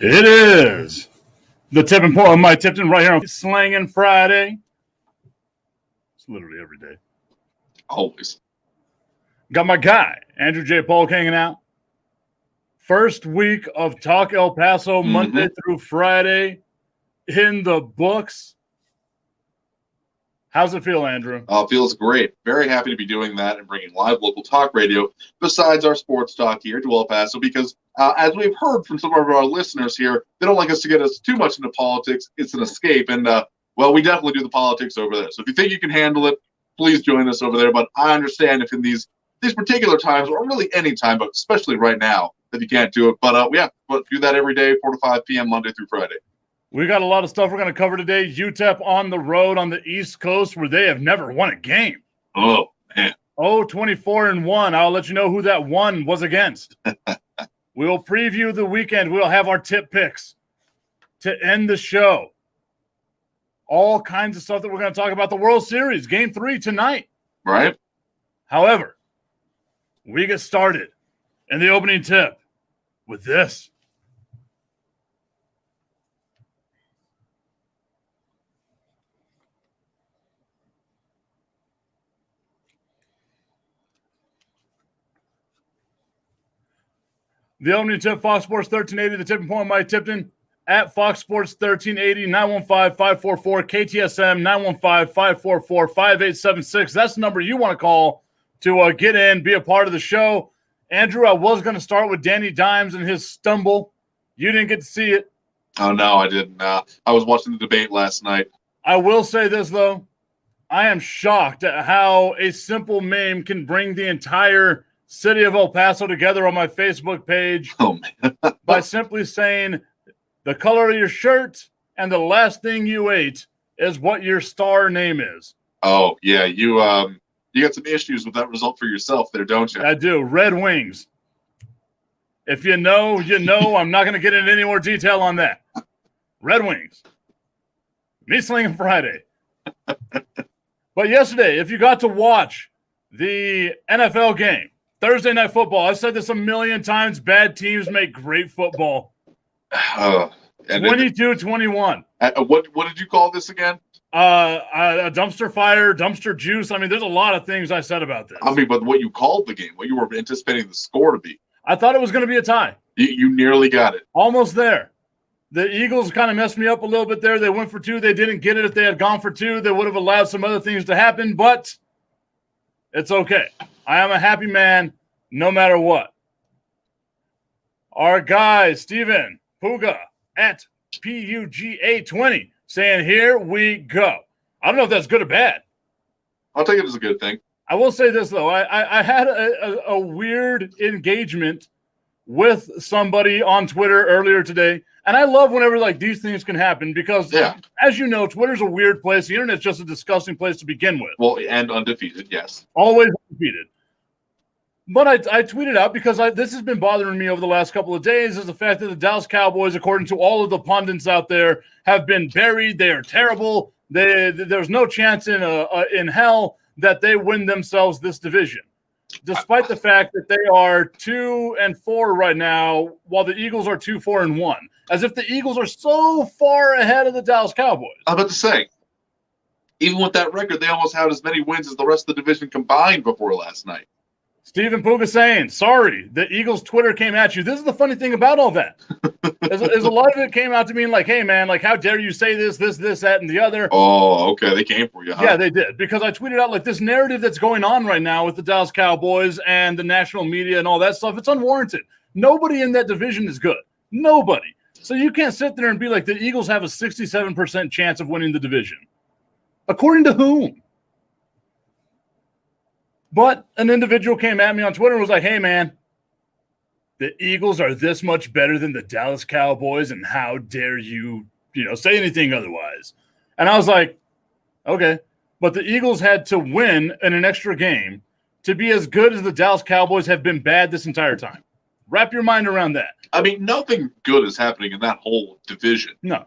It is the tipping point of Mike Tipton right here on Slangin' Friday. It's literally every day. Always. Got my guy, Andrew J. Polk, hanging out. First week of Talk El Paso, Monday through Friday in the books. How's it feel, Andrew? Feels great. Very happy to be doing that and bringing live local talk radio besides our sports talk here to El Paso because as we've heard from some of our listeners here, they don't like us to get us too much into politics. It's an escape. And, well, we definitely do the politics over there. So if you think you can handle it, please join us over there. But I understand if in these particular times, or really any time, but especially right now, that you can't do it. But, but do that every day, 4 to 5 p.m., Monday through Friday. We got a lot of stuff we're going to cover today. UTEP on the road on the East Coast where they have never won a game. Oh, man. 24-1. I'll let you know who that one was against. We'll preview the weekend. We'll have our tip picks to end the show. All kinds of stuff that we're going to talk about. The World Series, Game 3 tonight. Right. However, we get started in the opening tip with this. The opening tip, Fox Sports 1380, the tipping point, Mike Tipton, at Fox Sports 1380, 915-544, KTSM, 915-544-5876. That's the number you want to call to get in, be a part of the show. Andrew, I was going to start with Danny Dimes and his stumble. You didn't get to see it. Oh, no, I didn't. I was watching the debate last night. I will say this, though. I am shocked at how a simple meme can bring the entire city of El Paso together on my Facebook page by simply saying the color of your shirt and the last thing you ate is what your star name is. Oh, yeah. You got some issues with that result for yourself there, don't you? I do. Red Wings. If you know, you know. I'm not going to get into any more detail on that. Red Wings. Me Slinging Friday. But yesterday, if you got to watch the NFL game, Thursday Night Football. I've said this a million times. Bad teams make great football. 22-21. What did you call this again? A dumpster fire, dumpster juice. I mean, there's a lot of things I said about this. I mean, but what you called the game, what you were anticipating the score to be. I thought it was going to be a tie. You nearly got it. Almost there. The Eagles kind of messed me up a little bit there. They went for 2. They didn't get it. If they had gone for 2, they would have allowed some other things to happen, but it's okay. I am a happy man no matter what. Our guy, Steven Puga at PUGA20 saying, here we go. I don't know if that's good or bad. I'll take it as a good thing. I will say this, though. I had a weird engagement with somebody on Twitter earlier today, and I love whenever like these things can happen because, as you know, Twitter's a weird place. The internet's just a disgusting place to begin with. Well, and undefeated, yes. Always undefeated. But I tweeted out because this has been bothering me over the last couple of days is the fact that the Dallas Cowboys, according to all of the pundits out there, have been buried. They are terrible. There's no chance in hell that they win themselves this division, despite the fact that they are 2-4 right now, while the Eagles are 2-4-1, as if the Eagles are so far ahead of the Dallas Cowboys. I'm about to say, even with that record, they almost had as many wins as the rest of the division combined before last night. Stephen Puga saying, sorry, the Eagles Twitter came at you. This is the funny thing about all that. Is a lot of it came out to me like, hey, man, like, how dare you say this, that, and the other. Oh, okay. They came for you, huh? Yeah, they did. Because I tweeted out, like, this narrative that's going on right now with the Dallas Cowboys and the national media and all that stuff, it's unwarranted. Nobody in that division is good. Nobody. So you can't sit there and be like, the Eagles have a 67% chance of winning the division. According to whom? But an individual came at me on Twitter and was like, hey, man, the Eagles are this much better than the Dallas Cowboys, and how dare you, say anything otherwise? And I was like, okay. But the Eagles had to win in an extra game to be as good as the Dallas Cowboys have been bad this entire time. Wrap your mind around that. I mean, nothing good is happening in that whole division. No.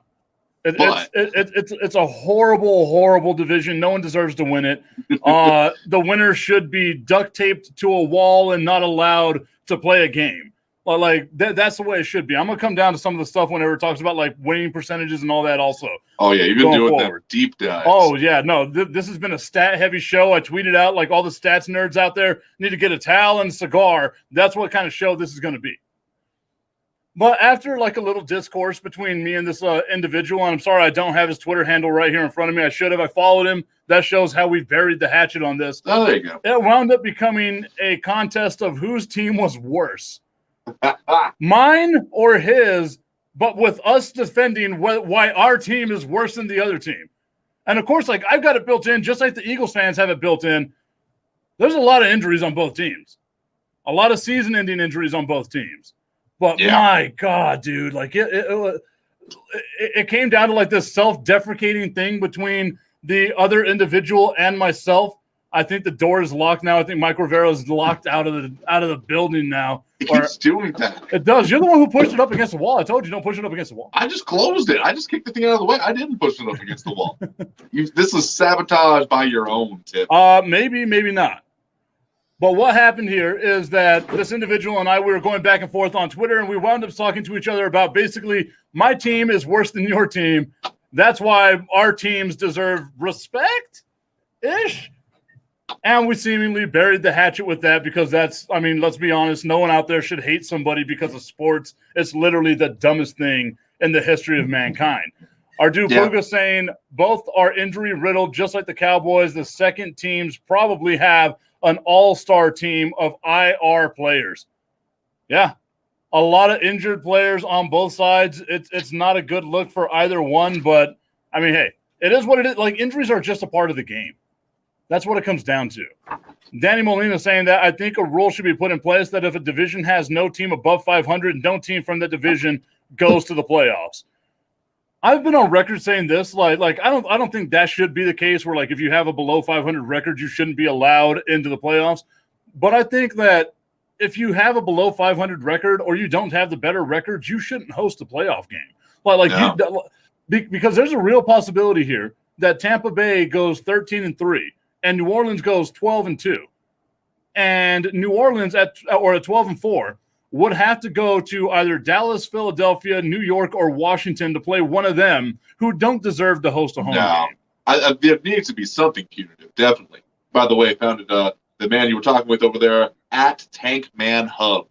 It's a horrible, horrible division. No one deserves to win it. The winner should be duct taped to a wall and not allowed to play a game. Like that's the way it should be. I'm gonna come down to some of the stuff whenever it talks about like winning percentages and all that. Also, oh yeah, you've been doing that deep dives. Oh yeah, no, this has been a stat heavy show. I tweeted out like all the stats nerds out there need to get a towel and a cigar. That's what kind of show this is going to be. But after like a little discourse between me and this individual, and I'm sorry I don't have his Twitter handle right here in front of me. I should have. I followed him. That shows how we buried the hatchet on this. Oh, there you go. It wound up becoming a contest of whose team was worse. Mine or his, but with us defending why our team is worse than the other team. And of course, like I've got it built in, just like the Eagles fans have it built in. There's a lot of injuries on both teams, a lot of season-ending injuries on both teams. But my God, dude, like it came down to like this self-deprecating thing between the other individual and myself. I think the door is locked now. I think Mike Rivera is locked out of the building now. It keeps doing that. It does. You're the one who pushed it up against the wall. I told you don't push it up against the wall. I just closed it. I just kicked the thing out of the way. I didn't push it up against the wall. This is sabotage by your own tip. Maybe not. But what happened here is that this individual and I, we were going back and forth on Twitter, and we wound up talking to each other about basically my team is worse than your team. That's why our teams deserve respect-ish. And we seemingly buried the hatchet with that because that's, I mean, let's be honest, no one out there should hate somebody because of sports. It's literally the dumbest thing in the history of mankind. Our dude Puga saying both are injury-riddled, just like the Cowboys. The second teams probably have an all-star team of IR players. Yeah, a lot of injured players on both sides. It's not a good look for either one, but, I mean, hey, it is what it is. Like, injuries are just a part of the game. That's what it comes down to. Danny Molina saying that I think a rule should be put in place that if a division has no team above 500, no team from the division goes to the playoffs. I've been on record saying this, like I don't think that should be the case where like if you have a below 500 record, you shouldn't be allowed into the playoffs. But I think that if you have a below 500 record or you don't have the better records, you shouldn't host a playoff game. Because there's a real possibility here that Tampa Bay goes 13-3. And New Orleans goes 12-2, and New Orleans at 12-4 would have to go to either Dallas, Philadelphia, New York, or Washington to play one of them who don't deserve to host a home game. There needs to be something punitive, definitely. By the way, I found the man you were talking with over there at Tankman Hub.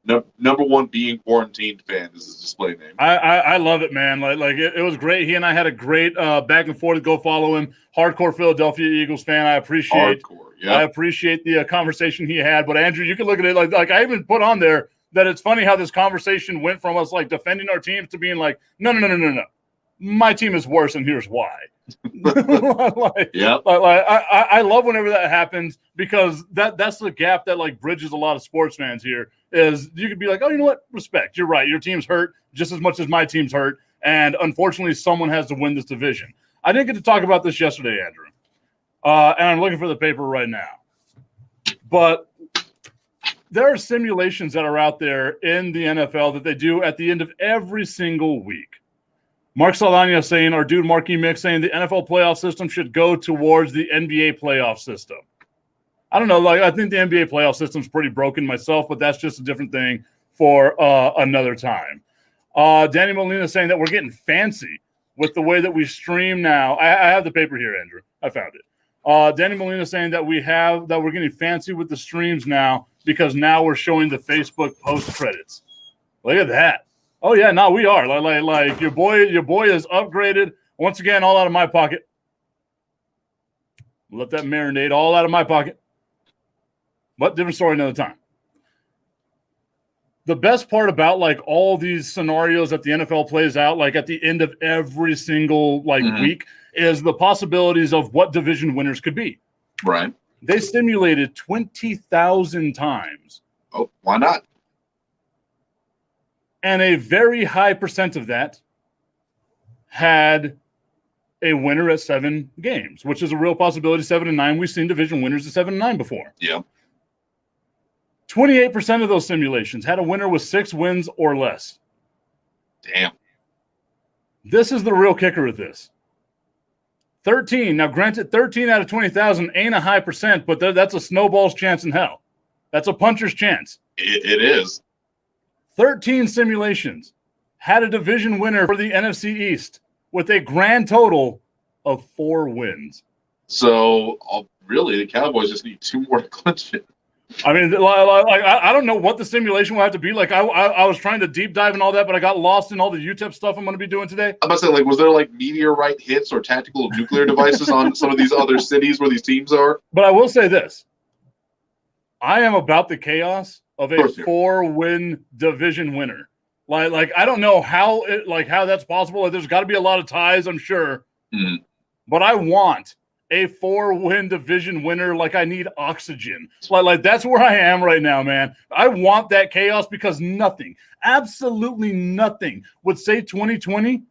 Number one being quarantined fan is his display name. I love it, man. Like it was great. He and I had a great back and forth. Go follow him. Hardcore Philadelphia Eagles fan. I appreciate the conversation he had. But Andrew, you can look at it like I even put on there that it's funny how this conversation went from us like defending our teams to being like, no. My team is worse, and here's why. I love whenever that happens because that's the gap that like bridges a lot of sports fans here. Is you could be like, oh, you know what? Respect. You're right. Your team's hurt just as much as my team's hurt, and unfortunately, someone has to win this division. I didn't get to talk about this yesterday, Andrew, and I'm looking for the paper right now. But there are simulations that are out there in the NFL that they do at the end of every single week. Mark Saldana saying, our dude Marky Mix saying the NFL playoff system should go towards the NBA playoff system. I don't know. Like I think the NBA playoff system is pretty broken myself, but that's just a different thing for another time. Danny Molina saying that we're getting fancy with the way that we stream now. I have the paper here, Andrew. I found it. Danny Molina saying that we're getting fancy with the streams now because now we're showing the Facebook post credits. Look at that. Oh yeah, no, we are. Like your boy is upgraded. Once again, all out of my pocket. Let that marinate all out of my pocket. But different story another time. The best part about like all these scenarios that the NFL plays out, like at the end of every single week, is the possibilities of what division winners could be. Right. They simulated 20,000 times. Oh, why not? And a very high percent of that had a winner at 7 games, which is a real possibility. 7-9. We've seen division winners at 7-9 before. Yeah. 28% of those simulations had a winner with 6 wins or less. Damn. This is the real kicker of this. 13. Now, granted, 13 out of 20,000 ain't a high percent, but that's a snowball's chance in hell. That's a puncher's chance. It is. 13 simulations had a division winner for the NFC East with a grand total of 4 wins. So, really, the Cowboys just need 2 more to clinch it. I mean, I don't know what the simulation will have to be. Like, I was trying to deep dive and all that, but I got lost in all the UTEP stuff I'm going to be doing today. I'm about to say, like, was there, like, meteorite hits or tactical nuclear devices on some of these other cities where these teams are? But I will say this. I am about the chaos of a 4-win division winner. Like I don't know how that's possible. Like, there's got to be a lot of ties, I'm sure. Mm-hmm. But I want a 4-win division winner. Like, I need oxygen. Like that's where I am right now, man. I want that chaos because nothing, absolutely nothing would say 2020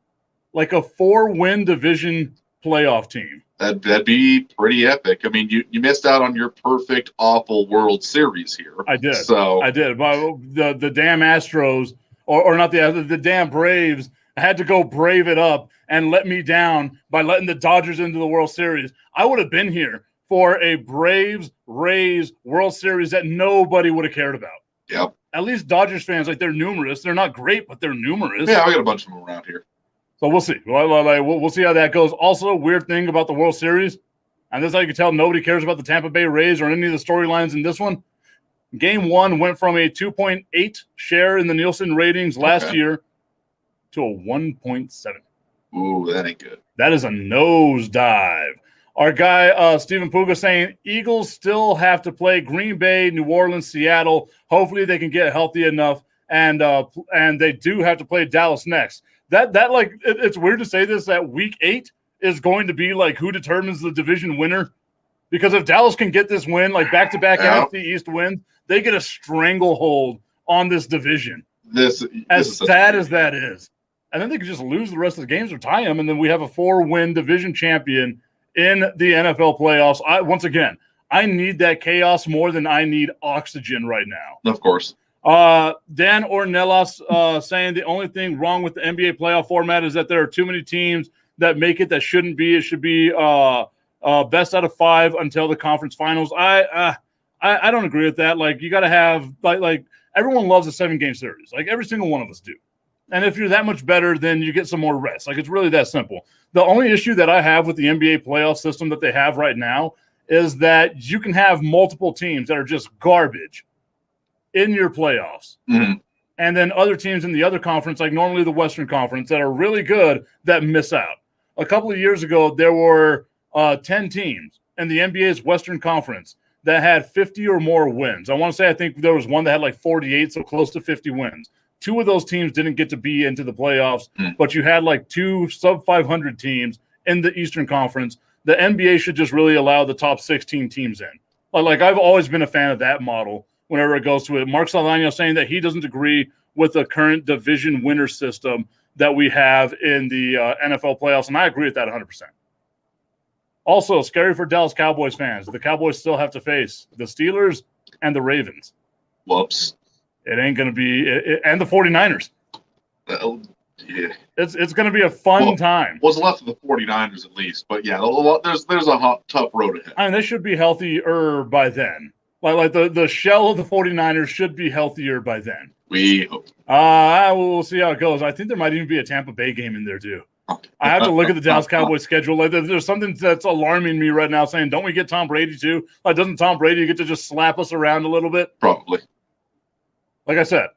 like a 4-win division playoff team. That'd be pretty epic. I mean, you missed out on your perfect, awful World Series here. I did. So I did. But the damn Astros, or not the damn Braves, had to go brave it up and let me down by letting the Dodgers into the World Series. I would have been here for a Braves-Rays World Series that nobody would have cared about. Yep. At least Dodgers fans, like, they're numerous. They're not great, but they're numerous. Yeah, we got a bunch of them around here. So we'll see. We'll see how that goes. Also, weird thing about the World Series, and this is how you can tell nobody cares about the Tampa Bay Rays or any of the storylines in this one. Game 1 went from a 2.8 share in the Nielsen ratings last year to a 1.7. Ooh, that ain't good. That is a nosedive. Our guy, Stephen Puga, saying Eagles still have to play Green Bay, New Orleans, Seattle. Hopefully they can get healthy enough, and they do have to play Dallas next. That like, it's weird to say this, that week 8 is going to be like who determines the division winner. Because if Dallas can get this win, like back-to-back NFC East wins, they get a stranglehold on this division. This as sad as that is. And then they could just lose the rest of the games or tie them, and then we have a 4-win division champion in the NFL playoffs. Once again, I need that chaos more than I need oxygen right now. Of course. Dan Ornelas saying the only thing wrong with the NBA playoff format is that there are too many teams that make it that shouldn't be. It should be best out of 5 until the conference finals. I don't agree with that. Like, you got to have like everyone loves a 7-game series. Like, every single one of us do. And if you're that much better, then you get some more rest. Like, it's really that simple. The only issue that I have with the NBA playoff system that they have right now is that you can have multiple teams that are just garbage in your playoffs. Mm-hmm. And then other teams in the other conference, like normally the Western Conference, that are really good that miss out. A couple of years ago, there were 10 teams in the NBA's Western Conference that had 50 or more wins. I think there was one that had like 48, so close to 50 wins. 2 of those teams didn't get to be into the playoffs, but you had like 2 sub-500 teams in the Eastern Conference. The NBA should just really allow the top 16 teams in. Like, I've always been a fan of that model whenever it goes to it. Mark Saldaño saying that he doesn't agree with the current division winner system that we have in the NFL playoffs, and I agree with that 100%. Also, scary for Dallas Cowboys fans. The Cowboys still have to face the Steelers and the Ravens. Whoops. It ain't going to be – and the 49ers. Yeah. It's going to be a fun time. What's left of the 49ers at least. But, yeah, there's a tough road ahead. I mean, they should be healthier by then. Like the shell of the 49ers should be healthier by then. We hope. We'll see how it goes. I think there might even be a Tampa Bay game in there too. I have to look at the Dallas Cowboys schedule. Like, there's something that's alarming me right now saying, don't we get Tom Brady too? Like, doesn't Tom Brady get to just slap us around a little bit? Probably. Like I said,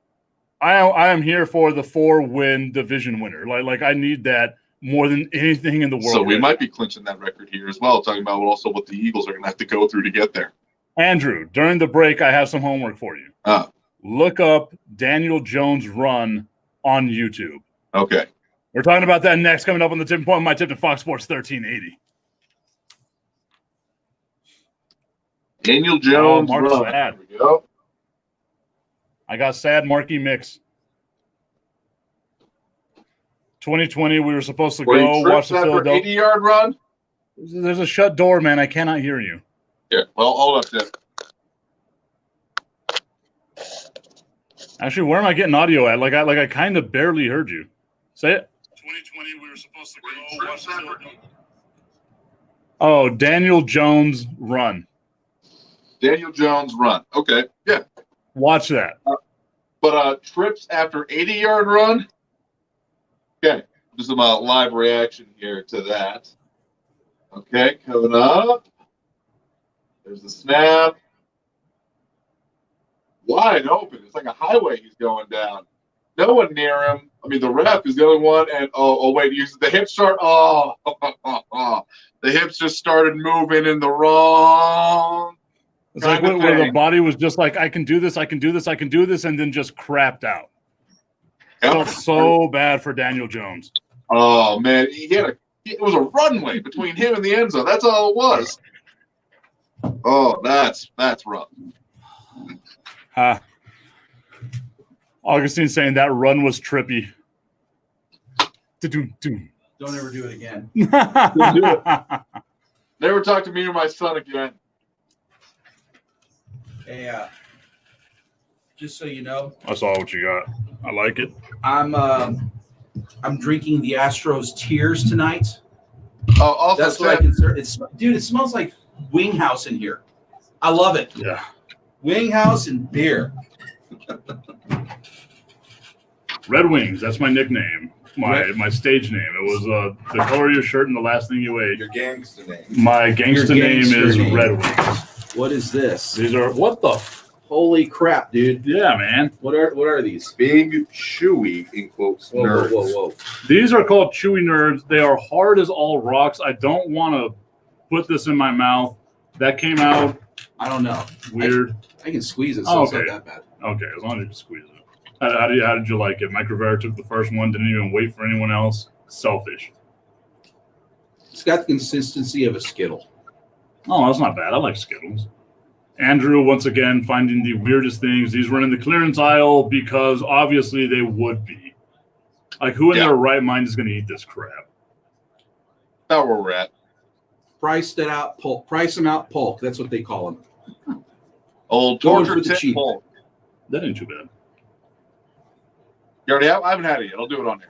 I am here for the 4-win division winner. Like I need that more than anything in the world. So we might be clinching that record here as well, talking about also what the Eagles are going to have to go through to get there. Andrew, during the break, I have some homework for you. Look up Daniel Jones' run on YouTube. Okay. We're talking about that next, coming up on the tipping point. My tip to Fox Sports 1380. Daniel Jones' Mark's run. sad. There we go. I got sad Marky Mix. 2020, we were supposed to Were go you watch tripped the after Philadelphia. 80-yard run? There's a shut door, man. I cannot hear you. Yeah. Well, hold up, Tim. Actually, where am I getting audio at? Like I kind of barely heard you. Say it. 2020, we were supposed to go watch the Philadelphia. Oh, Daniel Jones run. Daniel Jones run. Okay. Yeah. Watch that. But trips after 80-yard run? Okay. Just some live reaction here to that. Okay, coming up. There's the snap. Wide open. It's like a highway he's going down. No one near him. I mean, the ref is the only one. And, wait, the hips start. The hips just started moving in the wrong. It's like where the body was just like, I can do this, I can do this, I can do this, and then just crapped out. Yep. Felt so bad for Daniel Jones. Oh, man. It was a runway between him and the end zone. That's all it was. Oh, that's rough. Augustine saying that run was trippy. Don't ever do it again. Never talk to me or my son again. Hey, just so you know, I saw what you got. I like it. I'm drinking the Astros Tears tonight. Oh, also That's what I consider. Dude, it smells like Wing House in here. I love it. Yeah. Wing House and beer. Red Wings. That's my nickname. My stage name. It was the color of your shirt and the last thing you ate. Your gangster name. My gangster name is name. Red Wings. What is this? These are what the? Holy crap, dude! Yeah, man. What are these? Big, chewy, in quotes, Whoa, nerds. whoa. These are called Chewy Nerds. They are hard as all rocks. I don't want to put this in my mouth. That came out I don't know. weird. I can squeeze it, so it's Okay. not that bad. Okay, as long as you can squeeze it. How did you like it? Mike Rivera took the first one, didn't even wait for anyone else. Selfish. It's got the consistency of a Skittle. Oh, that's not bad. I like Skittles. Andrew, once again, finding the weirdest things. These were in the clearance aisle because obviously they would be. Like, who in their right mind is going to eat this crap? That's where we're at. Price them out, Polk. That's what they call them. Old Going torture for the tip cheap. Polk. That ain't too bad. You already have? I haven't had it yet. I'll do it on there.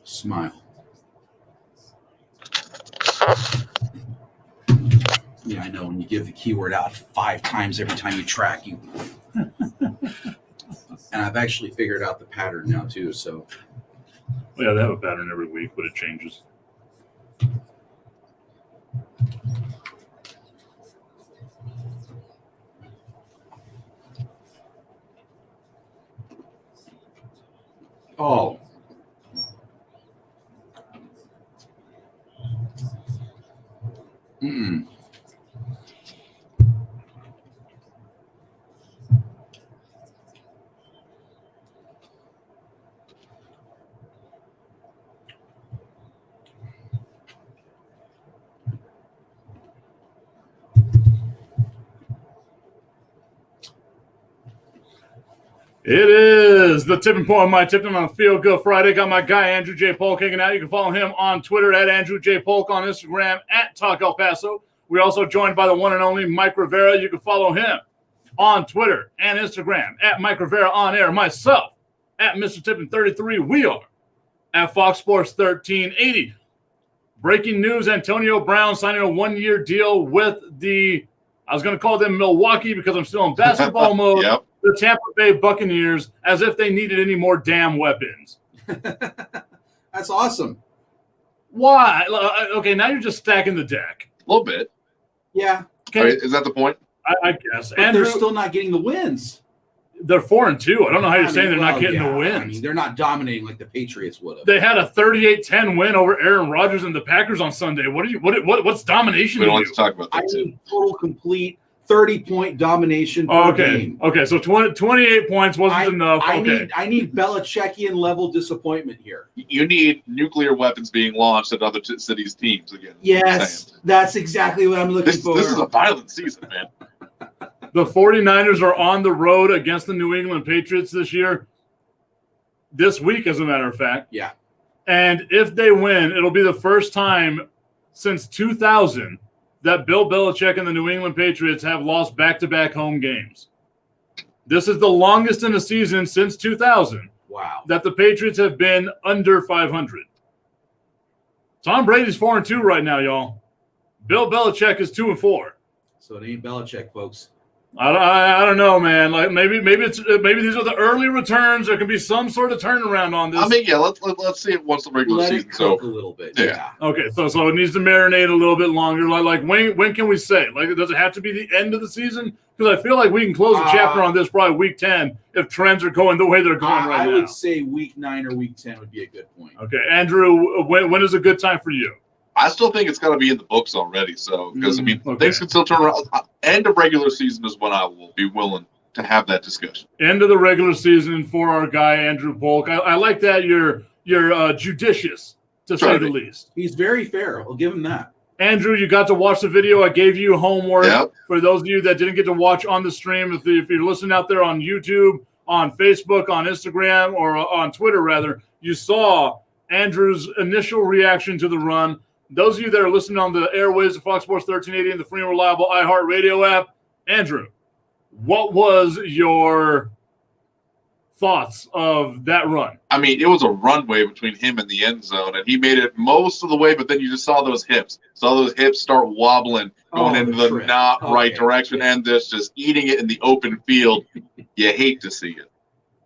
Smile. Yeah, I know. When you give the keyword out 5 times every time you track, you. And I've actually figured out the pattern now too. So Well, yeah, they have a pattern every week, but it changes. oh. Mm. It is the tipping point of my tipping on Feel Good Friday. Got my guy Andrew J. Polk hanging out. You can follow him on Twitter at Andrew J. Polk, on Instagram at Talk El Paso. We're also joined by the one and only Mike Rivera. You can follow him on Twitter and Instagram at Mike Rivera on air. Myself at Mr. Tippin 33. We are at Fox Sports 1380. Breaking news: Antonio Brown signing a 1-year deal with I was going to call them Milwaukee because I'm still in basketball mode. Yep. The Tampa Bay Buccaneers, as if they needed any more damn weapons. That's awesome. Why? Okay, now you're just stacking the deck. A little bit. Yeah. Okay, All right, is that the point? I guess. But Andrew, they're still not getting the wins. they're 4-2. I don't know how you're saying they're not getting the I wins. mean, they're not dominating like the Patriots would have. They had a 38-10 win over Aaron Rodgers and the Packers on Sunday. What's domination We to don't you? like to talk about I that too. mean, total complete 30-point domination per Okay. game. Okay. So 28 points wasn't enough. I Okay. need Belichickian level disappointment here. You need nuclear weapons being launched at other cities' teams again. Yes, that's exactly what I'm looking for. This is a violent season, man. The 49ers are on the road against the New England Patriots this year. This week, as a matter of fact. Yeah. And if they win, it'll be the first time since 2000 that Bill Belichick and the New England Patriots have lost back-to-back home games. This is the longest in a season since 2000 Wow. that the Patriots have been under 500. Tom Brady's 4-2 right now, y'all. Bill Belichick is 2-4. So it ain't Belichick, folks. I don't know, man. Like maybe these are the early returns. There could be some sort of turnaround on this. I mean, yeah, let's see it once the regular Let season's it cook over. a little bit. Yeah. Yeah. Okay, so it needs to marinate a little bit longer. Like when can we say? Like, does it have to be the end of the season? Because I feel like we can close the chapter on this probably week 10 if trends are going the way they're going right I now. would say week 9 or week 10 would be a good point. Okay, Andrew, when is a good time for you? I still think it's got to be in the books already. So, because I mean, Okay. things can still turn around. End of regular season is when I will be willing to have that discussion. End of the regular season for our guy Andrew Polk. I like that you're judicious to say the least. He's very fair. I'll give him that. Andrew, you got to watch the video. I gave you homework. Yep. For those of you that didn't get to watch on the stream, if you're listening out there on YouTube, on Facebook, on Instagram, or on Twitter, rather, you saw Andrew's initial reaction to the run. Those of you that are listening on the airwaves of Fox Sports 1380 and the free and reliable iHeartRadio app, Andrew, what was your thoughts of that run? I mean, it was a runway between him and the end zone, and he made it most of the way, but then you just saw those hips. Saw those hips start wobbling, going into the trip. not right Okay. direction, and just eating it in the open field. You hate to see it.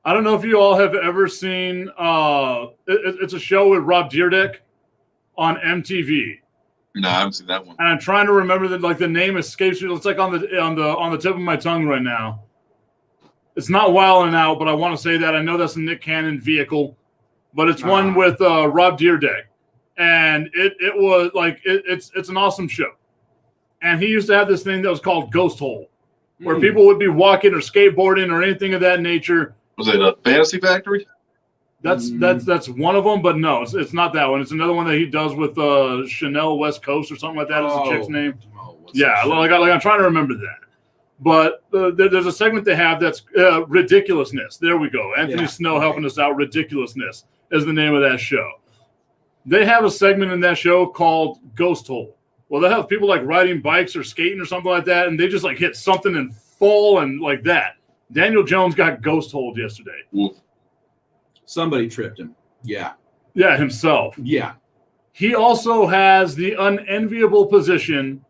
I don't know if you all have ever seen it's a show with Rob Dyrdek on MTV. No, I haven't seen that one. And I'm trying to remember that, like, the name escapes me. It's like on the tip of my tongue right now. It's not Wild and Out, but I want to say that. I know that's a Nick Cannon vehicle, but it's one with Rob Dyrdek, and it was like it's an awesome show. And he used to have this thing that was called Ghost Hole, where people would be walking or skateboarding or anything of that nature. Was it a Fantasy Factory? That's one of them, but no, it's not that one. It's another one that he does with Chanel West Coast or something like that. Is the chick's name? Yeah, like I'm trying to remember that. But there's a segment they have that's ridiculousness. There we go. Anthony Snow helping us out. Ridiculousness is the name of that show. They have a segment in that show called Ghost Hole. Well, they have people like riding bikes or skating or something like that, and they just like hit something and fall and like that. Daniel Jones got ghost holed yesterday. Oof. Somebody tripped him. Yeah. Yeah, himself. Yeah. He also has the unenviable position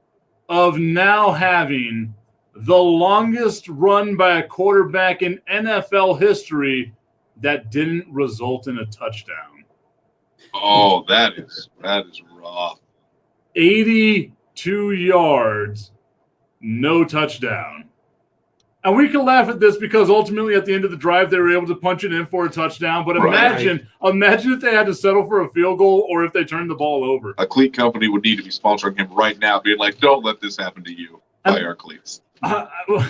of now having the longest run by a quarterback in NFL history that didn't result in a touchdown. Oh, that is rough. 82 yards, no touchdown. And we can laugh at this because ultimately at the end of the drive, they were able to punch it in for a touchdown. But imagine if they had to settle for a field goal or if they turned the ball over. A cleat company would need to be sponsoring him right now, being like, don't let this happen to you. Buy our cleats.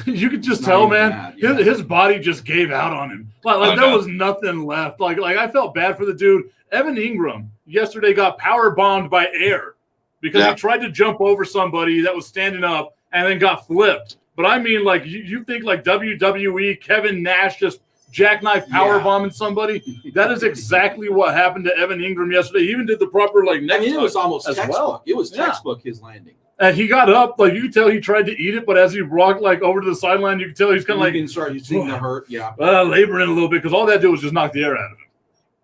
You could just It's tell, not even man, that, yeah. his body just gave out on him. Like there was nothing left. Like I felt bad for the dude. Evan Ingram yesterday got power bombed by air because he tried to jump over somebody that was standing up and then got flipped. But I mean, like you think like WWE, Kevin Nash just jackknife power bombing somebody. That is exactly what happened to Evan Ingram yesterday. He even did the proper like neck. I mean, it was almost as textbook. well. It was textbook his landing. And he got up, like you could tell he tried to eat it, but as he walked like over to the sideline, you could tell he's kind of like you seeing the hurt. Yeah. Laboring a little bit because all that did was just knock the air out of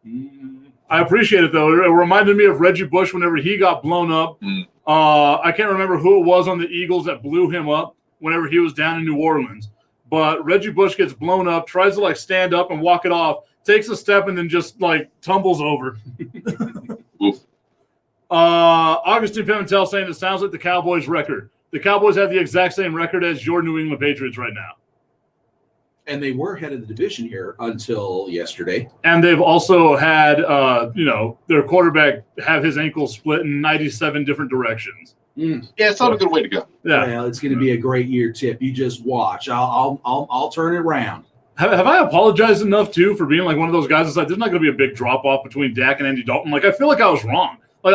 him. I appreciate it though. It reminded me of Reggie Bush whenever he got blown up. I can't remember who it was on the Eagles that blew him up whenever he was down in New Orleans. But Reggie Bush gets blown up, tries to like stand up and walk it off, takes a step and then just like tumbles over. Oof. Augustine Pimentel saying it sounds like the Cowboys' record. The Cowboys have the exact same record as your New England Patriots right now. And they were head of the division here until yesterday. And they've also had, their quarterback have his ankle split in 97 different directions. Yeah, it's not a good way to go. Yeah. Well, it's going to be a great year, Tip. You just watch. I'll turn it around. Have I apologized enough too for being like one of those guys that's like, there's not going to be a big drop off between Dak and Andy Dalton? Like, I feel like I was wrong. I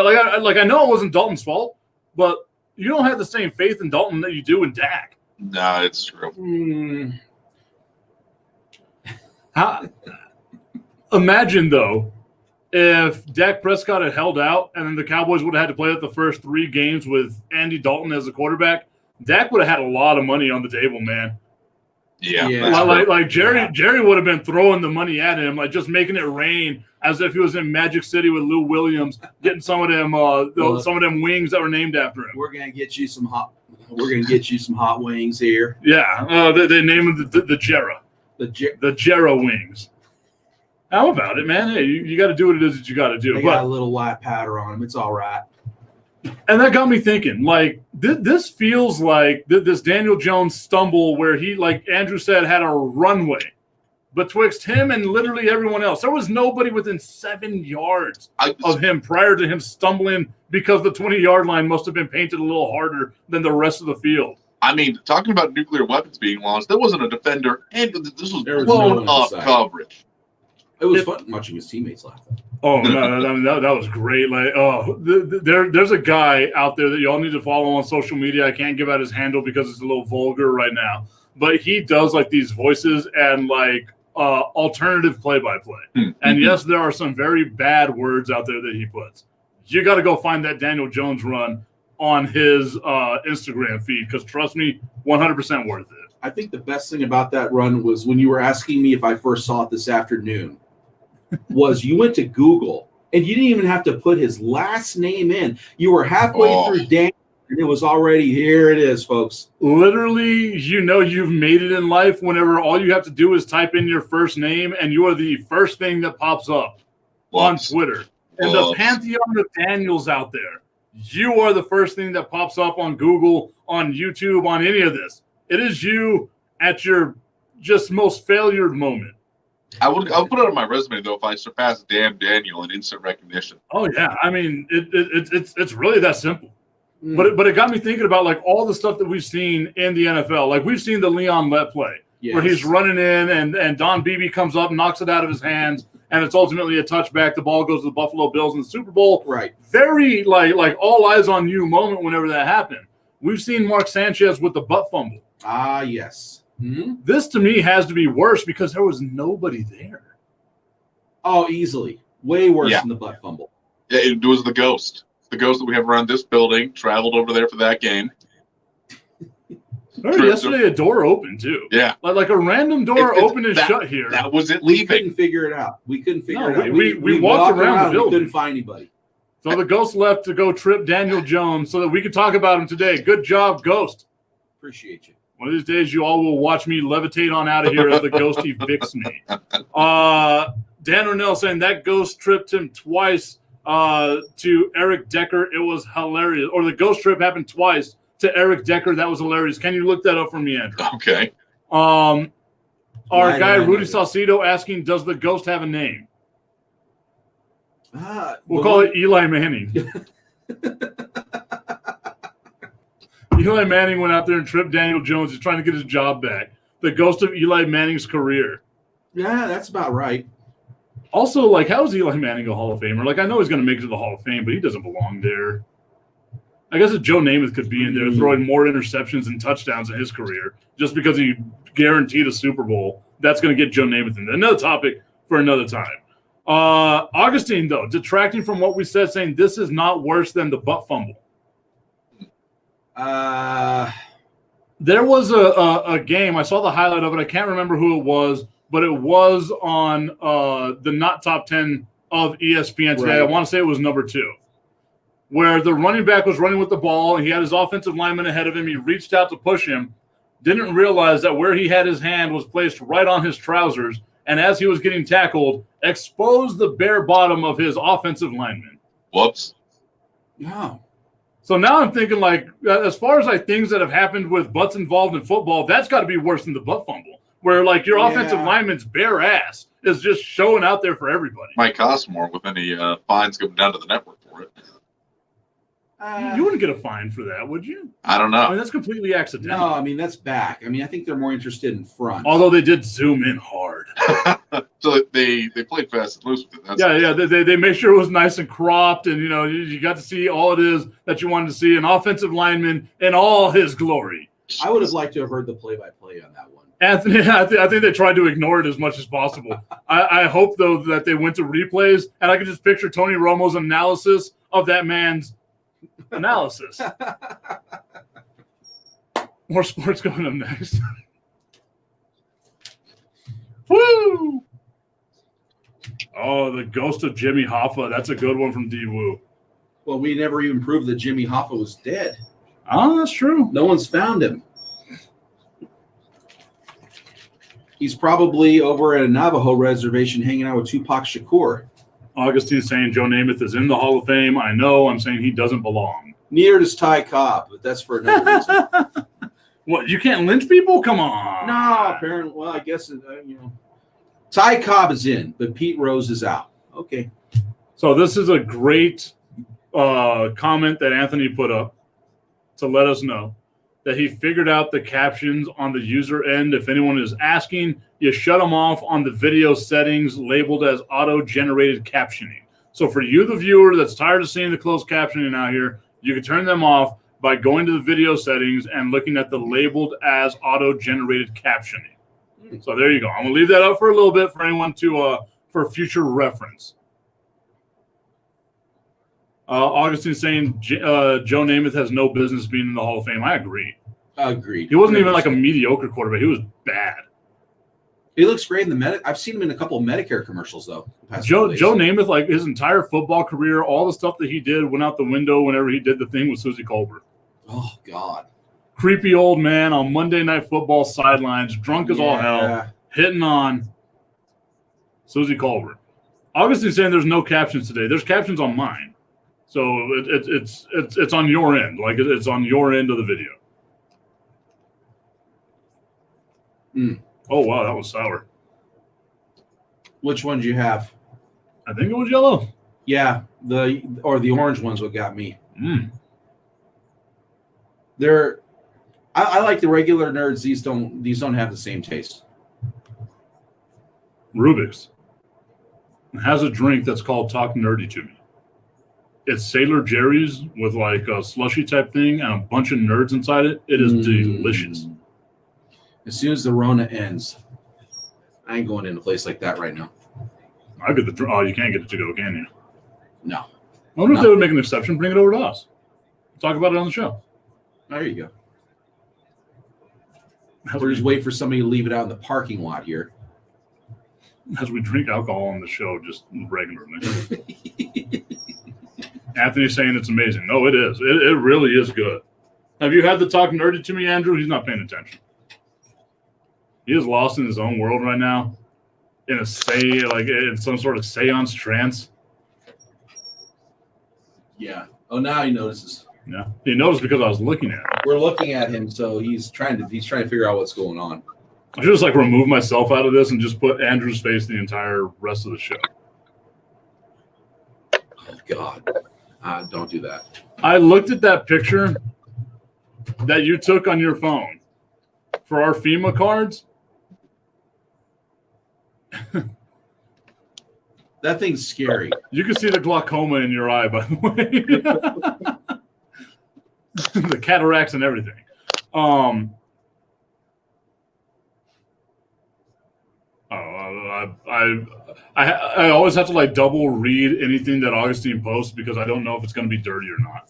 know it wasn't Dalton's fault, but you don't have the same faith in Dalton that you do in Dak. No, it's true. Imagine though, if Dak Prescott had held out and then the Cowboys would have had to play out the first 3 games with Andy Dalton as a quarterback, Dak would have had a lot of money on the table, man. Yeah. Like Jerry would have been throwing the money at him, like just making it rain as if he was in Magic City with Lou Williams, getting some of them wings that were named after him. We're gonna get you some hot wings here. Yeah, they named them the Jera. The Jera wings. How about it, man? Hey, you got to do what it is that you got to do. They got a little white powder on them. It's all right. And that got me thinking, like, this feels like this Daniel Jones stumble where he, like Andrew said, had a runway betwixt him and literally everyone else. There was nobody within 7 yards of him prior to him stumbling because the 20-yard line must have been painted a little harder than the rest of the field. I mean, talking about nuclear weapons being launched, there wasn't a defender, and this was blown up coverage. It was fun watching his teammates laugh. Oh no, that was great. Like, there's a guy out there that y'all need to follow on social media. I can't give out his handle because it's a little vulgar right now, but he does like these voices and like alternative play-by-play. And yes, there are some very bad words out there that he puts. You got to go find that Daniel Jones run on his Instagram feed because trust me, 100% worth it. I think the best thing about that run was when you were asking me if I first saw it this afternoon. Was you went to Google and you didn't even have to put his last name in. You were halfway through Dan, and it was already here. It is, folks. Literally, you've made it in life whenever all you have to do is type in your first name, and you are the first thing that pops up on Twitter. And the pantheon of Daniels out there, you are the first thing that pops up on Google, on YouTube, on any of this. It is you at your just most failured moment. I'll put it on my resume though if I surpass Damn Daniel in instant recognition. Oh yeah, I mean it's really that simple. But it got me thinking about like all the stuff that we've seen in the NFL. Like we've seen the Leon Lett play where he's running in and Don Beebe comes up, knocks it out of his hands, and it's ultimately a touchback. The ball goes to the Buffalo Bills in the Super Bowl. Right. Very like all eyes on you moment whenever that happened. We've seen Mark Sanchez with the butt fumble. Ah, yes. This to me has to be worse because there was nobody there. Oh, easily. Way worse than the butt fumble. Yeah, it was the ghost. The ghost that we have around this building traveled over there for that game. Yesterday a door opened too. Yeah. Like a random door opened and shut here. That was it We leaving. couldn't figure it out. We walked around the building. We couldn't find anybody. So the ghost left to go trip Daniel Jones so that we could talk about him today. Good job, Ghost. Appreciate you. One of these days, you all will watch me levitate on out of here as the ghost evicts me. Dan Rennell saying that ghost tripped him twice to Eric Decker. It was hilarious. Or the ghost trip happened twice to Eric Decker. That was hilarious. Can you look that up for me, Andrew? Okay. Our guy, Rudy Salcido, asking, does the ghost have a name? We'll call it Eli Manning. Eli Manning went out there and tripped Daniel Jones. He's trying to get his job back. The ghost of Eli Manning's career. Yeah, that's about right. Also, like, how is Eli Manning a Hall of Famer? Like, I know he's going to make it to the Hall of Fame, but he doesn't belong there. I guess if Joe Namath could be in there throwing more interceptions and touchdowns in his career just because he guaranteed a Super Bowl, that's going to get Joe Namath in there. Another topic for another time. Augustine, though, detracting from what we said, saying this is not worse than the butt fumble. There was a game. I saw the highlight of it. I can't remember who it was, but it was on the Not Top 10 of ESPN today. Right. I want to say it was number 2, where the running back was running with the ball, and he had his offensive lineman ahead of him. He reached out to push him, didn't realize that where he had his hand was placed right on his trousers, and as he was getting tackled, exposed the bare bottom of his offensive lineman. Whoops. Wow. So now I'm thinking, like, as far as like things that have happened with butts involved in football, that's got to be worse than the butt fumble, where like your offensive lineman's bare ass is just showing out there for everybody. Might cost more with any fines coming down to the network for it. You wouldn't get a fine for that, would you? I don't I know. mean, that's completely accidental. No, I mean that's back. I mean, I think they're more interested in front. Although they did zoom in hard. So they played fast and loose with it. That's Yeah. They made sure it was nice and cropped, and you got to see all it is that you wanted to see, an offensive lineman in all his glory. I would have liked to have heard the play-by-play on that one. Anthony, I think they tried to ignore it as much as possible. I hope, though, that they went to replays, and I could just picture Tony Romo's analysis of that man's analysis. More sports coming up next. Woo! Oh, the ghost of Jimmy Hoffa. That's a good one from D-Woo. Well, we never even proved that Jimmy Hoffa was dead. Oh, that's true. No one's found him. He's probably over at a Navajo reservation hanging out with Tupac Shakur. Augustine's saying Joe Namath is in the Hall of Fame. I know. I'm saying he doesn't belong. Neither does Ty Cobb, but that's for another reason. What? You can't lynch people? Come on. No, apparently. Well, I guess Ty Cobb is in, but Pete Rose is out. Okay. So this is a great comment that Anthony put up to let us know that he figured out the captions on the user end. If anyone is asking, you shut them off on the video settings labeled as auto-generated captioning. So for you, the viewer that's tired of seeing the closed captioning out here, you can turn them off by going to the video settings and looking at the labeled as auto-generated captioning. So there you go. I'm going to leave that up for a little bit for anyone to for future reference. Augustine saying Joe Namath has no business being in the Hall of Fame. I agree. Agreed. He wasn't even like a mediocre quarterback. He was bad. He looks great in the I've seen him in a couple of Medicare commercials though. Joe Namath, like his entire football career, all the stuff that he did went out the window whenever he did the thing with Susie Colbert. Oh God. Creepy old man on Monday Night Football sidelines, drunk as all hell, hitting on Susie Colbert. Augustine's saying there's no captions today. There's captions on mine. So it's on your end. Like it's on your end of the video. Oh, wow, that was sour. Which one do you have? I think it was yellow. Yeah, the orange one's what got me. I like the regular nerds. These don't have the same taste. Rubik's has a drink that's called Talk Nerdy to Me. It's Sailor Jerry's with like a slushy type thing and a bunch of nerds inside it. It is delicious. As soon as the Rona ends, I ain't going in a place like that right now. I get the you can't get it to go, can you? No. I wonder if they would make an exception, bring it over to us. Talk about it on the show. There you go. We're just waiting for somebody to leave it out in the parking lot here. As we drink alcohol on the show just regularly. Anthony's saying it's amazing. No, it is. It really is good. Have you had the Talk Nerdy to Me, Andrew? He's not paying attention. He is lost in his own world right now, in in some sort of seance trance. Yeah. Oh, now he notices. Yeah, he noticed because I was looking at him. We're looking at him, so he's trying to figure out what's going on. I should just remove myself out of this and just put Andrew's face the entire rest of the show. Oh God, don't do that. I looked at that picture that you took on your phone for our FEMA cards. That thing's scary. You can see the glaucoma in your eye, by the way. The cataracts and everything. I always have to double read anything that Augustine posts because I don't know if it's going to be dirty or not.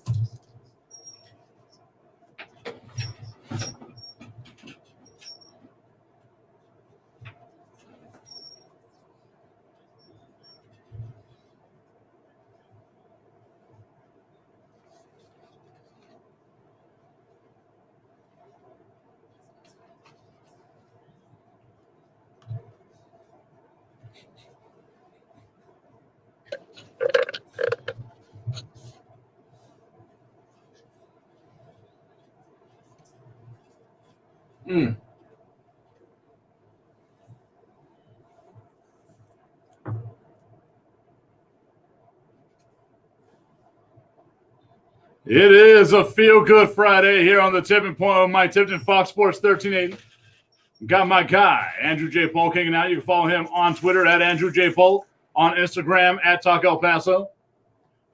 It is a feel-good Friday here on the Tipping Point with Mike Tipton, Fox Sports 1380. Got my guy, Andrew J. Polk, hanging out. You can follow him on Twitter at Andrew J. Polk, on Instagram at Talk El Paso.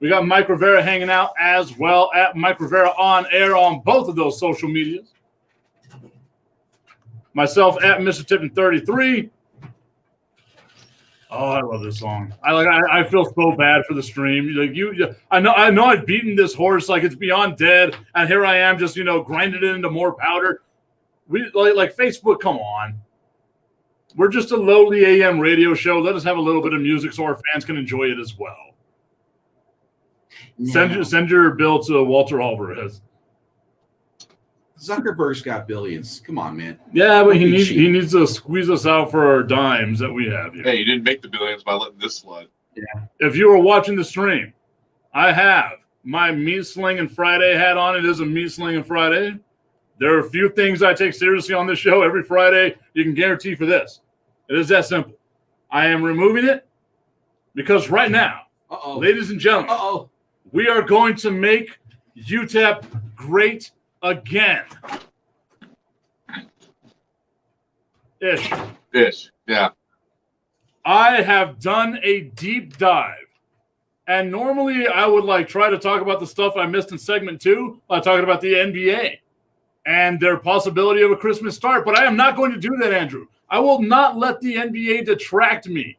We got Mike Rivera hanging out as well at Mike Rivera on air on both of those social medias. Myself at Mr. Tipton 33. Oh, I love this song. I feel so bad for the stream. I know I've beaten this horse like it's beyond dead, and here I am just grinding it into more powder. We like Facebook. Come on, we're just a lowly AM radio show. Let us have a little bit of music so our fans can enjoy it as well. No. Send your bill to Walter Alvarez. Zuckerberg's got billions. Come on, man. Yeah, but he needs to squeeze us out for our dimes that we have here. Hey, you didn't make the billions by letting this slide. Yeah. If you were watching the stream, I have my Meat Slinging Friday hat on. It is a Meat Slinging Friday. There are a few things I take seriously on this show every Friday. You can guarantee for this. It is that simple. I am removing it because right now, ladies and gentlemen, we are going to make UTEP great again. Ish, yeah. I have done a deep dive, and normally I would try to talk about the stuff I missed in segment 2, talking about the NBA and their possibility of a Christmas start, but I am not going to do that, Andrew. I will not let the NBA detract me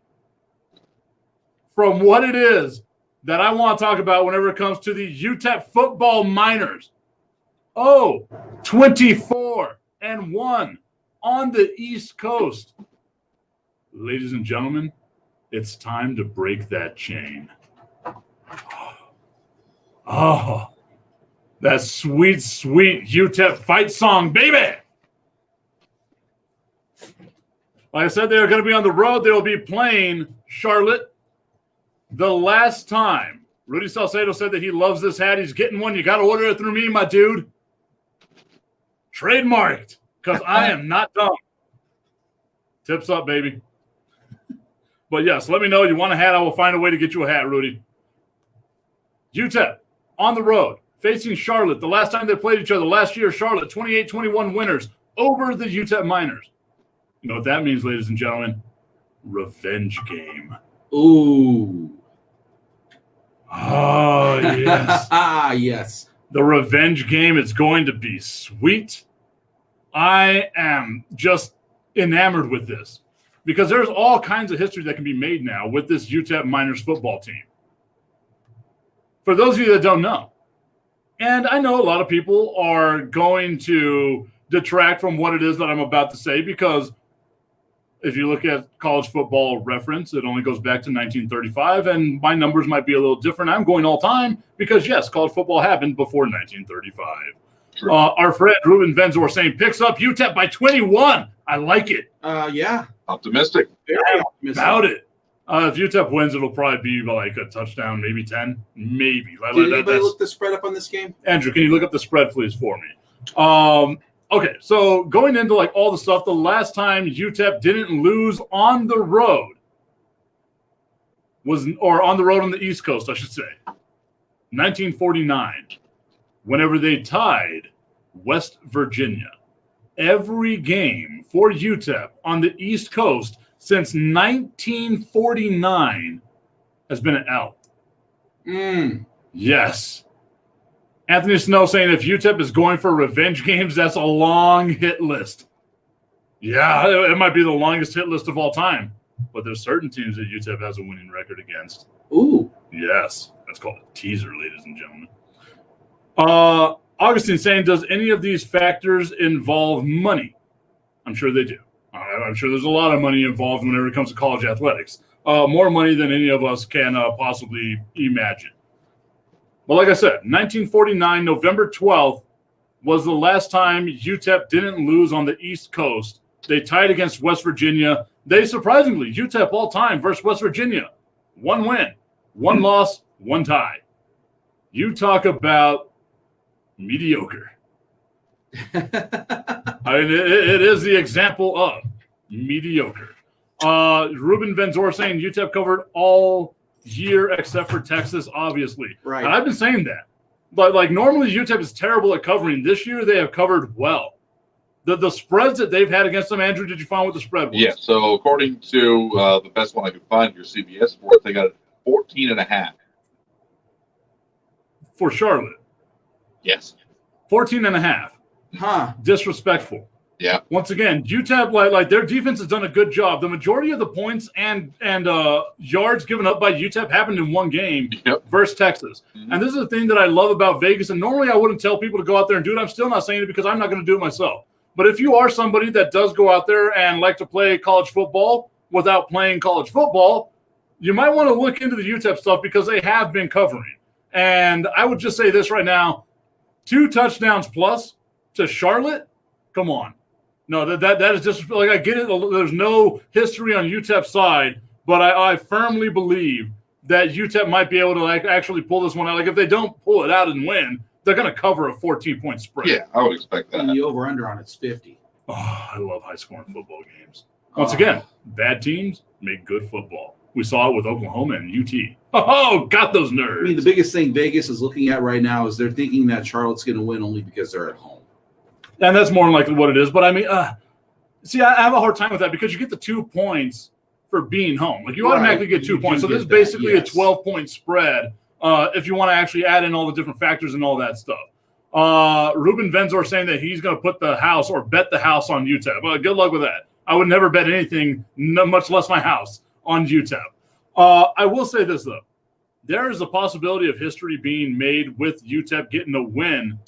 from what it is that I want to talk about whenever it comes to the UTEP football minors. 24-1 on the East Coast. Ladies and gentlemen, it's time to break that chain. Oh, that sweet, sweet UTEP fight song, baby. Like I said, they're going to be on the road. They'll be playing Charlotte. The last time, Rudy Salcedo said that he loves this hat. He's getting one. You got to order it through me, my dude. Trademarked, because I am not dumb. Tips up, baby. But yes, let me know. You want a hat? I will find a way to get you a hat, Rudy. UTEP on the road, facing Charlotte. The last time they played each other, last year, Charlotte, 28-21 winners over the UTEP Miners. You know what that means, ladies and gentlemen? Revenge game. Ooh. Oh, yes. Yes. The revenge game is going to be sweet. I am just enamored with this because there's all kinds of history that can be made now with this UTEP Miners football team. For those of you that don't know, and I know a lot of people are going to detract from what it is that I'm about to say because if you look at college football reference, it only goes back to 1935, and my numbers might be a little different. I'm going all time because, yes, college football happened before 1935. Sure. Our friend Ruben Venzor saying picks up UTEP by 21. I like it. Yeah. Optimistic. Very optimistic. About it. If UTEP wins, it'll probably be like a touchdown, maybe 10, maybe. Did anybody look the spread up on this game? Andrew, can you look up the spread, please, for me? Okay, so going into all the stuff, the last time UTEP didn't lose on the road on the road on the East Coast, I should say, 1949, whenever they tied West Virginia. Every game for UTEP on the East Coast since 1949 has been an L. Yes. Anthony Snow saying if UTEP is going for revenge games, that's a long hit list. Yeah, it might be the longest hit list of all time. But there's certain teams that UTEP has a winning record against. Ooh. Yes. That's called a teaser, ladies and gentlemen. Augustine saying, does any of these factors involve money? I'm sure they do. I'm sure there's a lot of money involved whenever it comes to college athletics. More money than any of us can possibly imagine. But like I said, 1949, November 12th was the last time UTEP didn't lose on the East Coast. They tied against West Virginia. They surprisingly, UTEP all time versus West Virginia. 1 win, 1 loss, 1 tie. You talk about mediocre. I mean, it is the example of mediocre. Ruben Venzor saying UTEP covered all year except for Texas, obviously. Right. And I've been saying that. But like normally UTEP is terrible at covering. This year they have covered well. The spreads that they've had against them, Andrew, did you find what the spread was? Yeah, so according to the best one I could find, your CBS Sports, they got 14.5. For Charlotte. Yes. 14.5. Huh. Disrespectful. Yeah. Once again, UTEP, like their defense has done a good job. The majority of the points and yards given up by UTEP happened in one game versus Texas. Mm-hmm. And this is the thing that I love about Vegas. And normally I wouldn't tell people to go out there and do it. I'm still not saying it because I'm not going to do it myself. But if you are somebody that does go out there and like to play college football without playing college football, you might want to look into the UTEP stuff because they have been covering. And I would just say this right now, 2 touchdowns plus to Charlotte, come on. No, that is just like I get it. There's no history on UTEP's side, but I firmly believe that UTEP might be able to like actually pull this one out. Like if they don't pull it out and win, they're going to cover a 14-point spread. Yeah, I would expect that. And the over-under on it's 50. Oh, I love high-scoring football games. Once again, bad teams make good football. We saw it with Oklahoma and UT. Oh, got those nerds. I mean, the biggest thing Vegas is looking at right now is they're thinking that Charlotte's going to win only because they're at home. And that's more than likely what it is. But I mean, see, I have a hard time with that because you get the 2 points for being home. Like you automatically get 2 points. So this is basically a 12-point spread if you want to actually add in all the different factors and all that stuff. Ruben Venzor saying that he's going to put the house or bet the house on UTEP. Well, good luck with that. I would never bet anything, much less my house, on UTEP. I will say this, though. There is a possibility of history being made with UTEP getting a win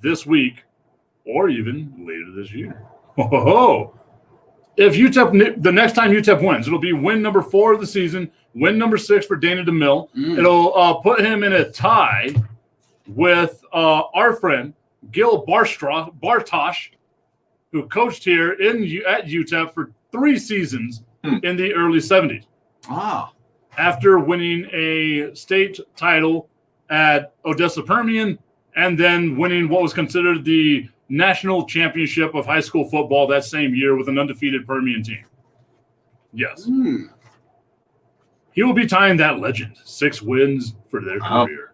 this week or even later this year. If UTEP, the next time UTEP wins, it'll be win number 4 of the season, win number 6 for Dana DeMille. It'll put him in a tie with our friend Gil Bartosh, who coached here at UTEP for 3 seasons in the early 70s. Ah. After winning a state title at Odessa Permian and then winning what was considered the national championship of high school football that same year with an undefeated Permian team. Yes. He will be tying that legend, 6 wins for their career.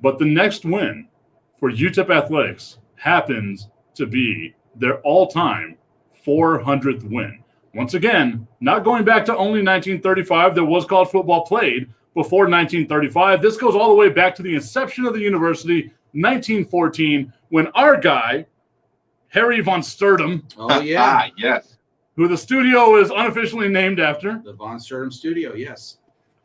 But the next win for UTEP Athletics happens to be their all-time 400th win. Once again, not going back to only 1935. There was college football played before 1935. This goes all the way back to the inception of the university, 1914, when our guy, Harry von Sturtum. Oh, yeah. Yes. Who the studio is unofficially named after. The Von Sturtum Studio, yes.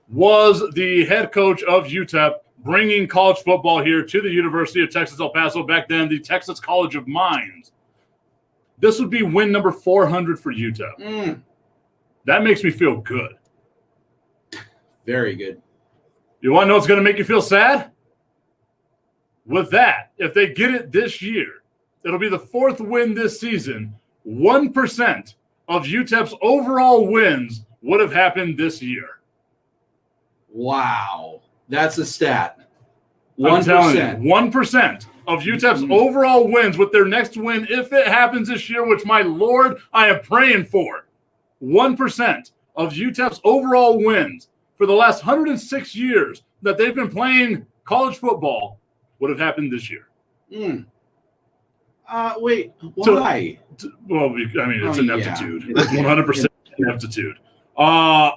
Was the head coach of UTEP, bringing college football here to the University of Texas El Paso, back then the Texas College of Mines. This would be win number 400 for UTEP. That makes me feel good. Very good. You want to know what's going to make you feel sad? With that, if they get it this year, it'll be the 4th win this season. 1% of UTEP's overall wins would have happened this year. Wow. That's a stat. 1%. 1% of UTEP's overall wins with their next win, if it happens this year, which, my Lord, I am praying for. 1% of UTEP's overall wins for the last 106 years that they've been playing college football would have happened this year. Wait, why? Well, I mean, it's ineptitude. Yeah. It's 100% ineptitude. I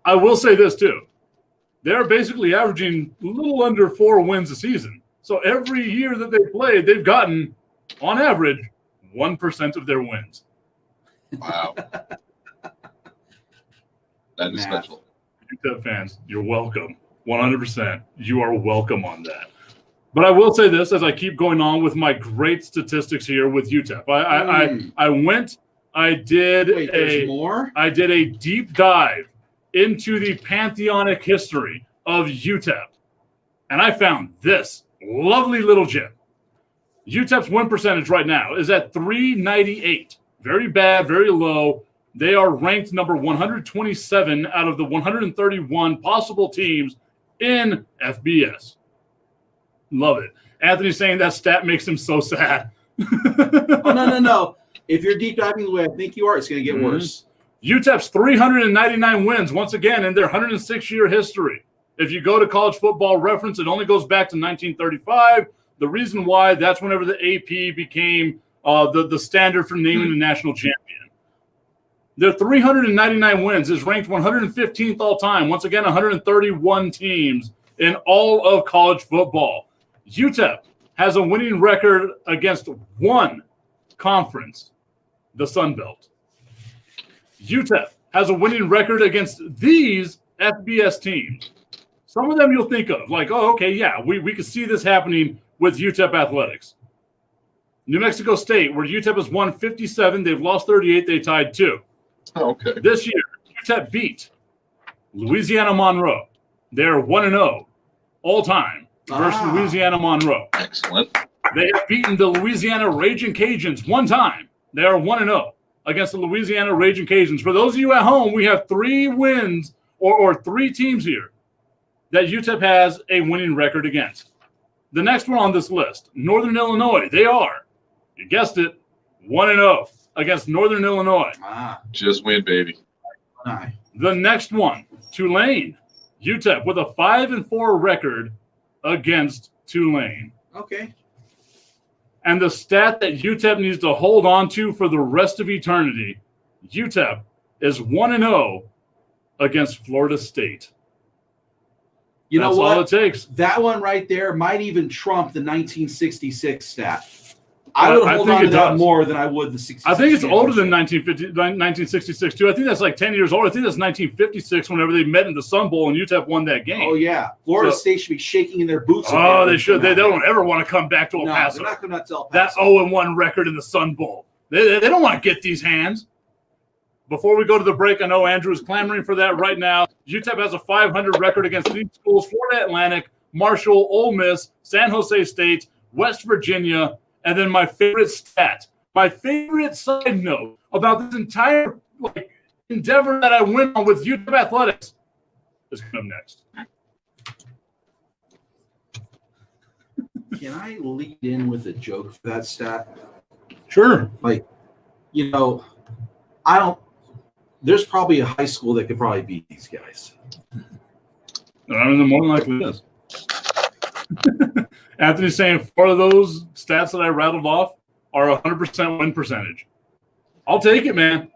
will say this, too. They're basically averaging a little under 4 wins a season. So every year that they played, they've gotten, on average, 1% of their wins. Wow. That is special. UTEP fans, you're welcome. 100%. You are welcome on that. But I will say this as I keep going on with my great statistics here with UTEP. I did a deep dive into the pantheonic history of UTEP. And I found this lovely little gem. UTEP's win percentage right now is at .398. Very bad, very low. They are ranked number 127 out of the 131 possible teams in FBS. Love it. Anthony's saying that stat makes him so sad. No. If you're deep diving the way I think you are, it's going to get worse. UTEP's 399 wins, once again, in their 106-year history. If you go to College Football Reference, it only goes back to 1935. The reason why, that's whenever the AP became the standard for naming the national champion. Their 399 wins is ranked 115th all time. Once again, 131 teams in all of college football. UTEP has a winning record against one conference, the Sun Belt. UTEP has a winning record against these FBS teams. Some of them you'll think of, like, oh, okay, yeah, we could see this happening with UTEP athletics. New Mexico State, where UTEP has won 57, they've lost 38, they tied 2. Okay. This year, UTEP beat Louisiana Monroe. They're 1-0 all time versus Louisiana Monroe. Excellent. They have beaten the Louisiana Raging Cajuns one time. They are 1-0 against the Louisiana Raging Cajuns. For those of you at home, we have 3 wins or 3 teams here that UTEP has a winning record against. The next one on this list, Northern Illinois. They are, you guessed it, 1-0 against Northern Illinois. Just win, baby. The next one, Tulane. UTEP with a 5-4 record against Tulane. Okay. And the stat that UTEP needs to hold on to for the rest of eternity, UTEP is 1-0 against Florida State. You know That's what? all it takes. That one right there might even trump the 1966 stat. I would I hold think on to it that does. more than I would the 66. I think it's older than 1966, too. I think that's like 10 years old. I think that's 1956 whenever they met in the Sun Bowl and UTEP won that game. Oh, yeah. Florida State should be shaking in their boots. Oh, they should. They don't ever want to come back to El No, Paso. they're not going to tell That 0-1 record in the Sun Bowl. They don't want to get these hands. Before we go to the break, I know Andrew is clamoring for that right now. UTEP has a 500 record against these schools: Florida Atlantic, Marshall, Ole Miss, San Jose State, West Virginia, and then my favorite stat, my favorite side note about this entire endeavor that I went on with UTEP athletics is coming up next. Can I lead in with a joke for that stat? Sure. There's probably a high school that could probably beat these guys. I mean, more than likely is. Anthony's saying 4 of those stats that I rattled off are 100% win percentage. I'll take it, man.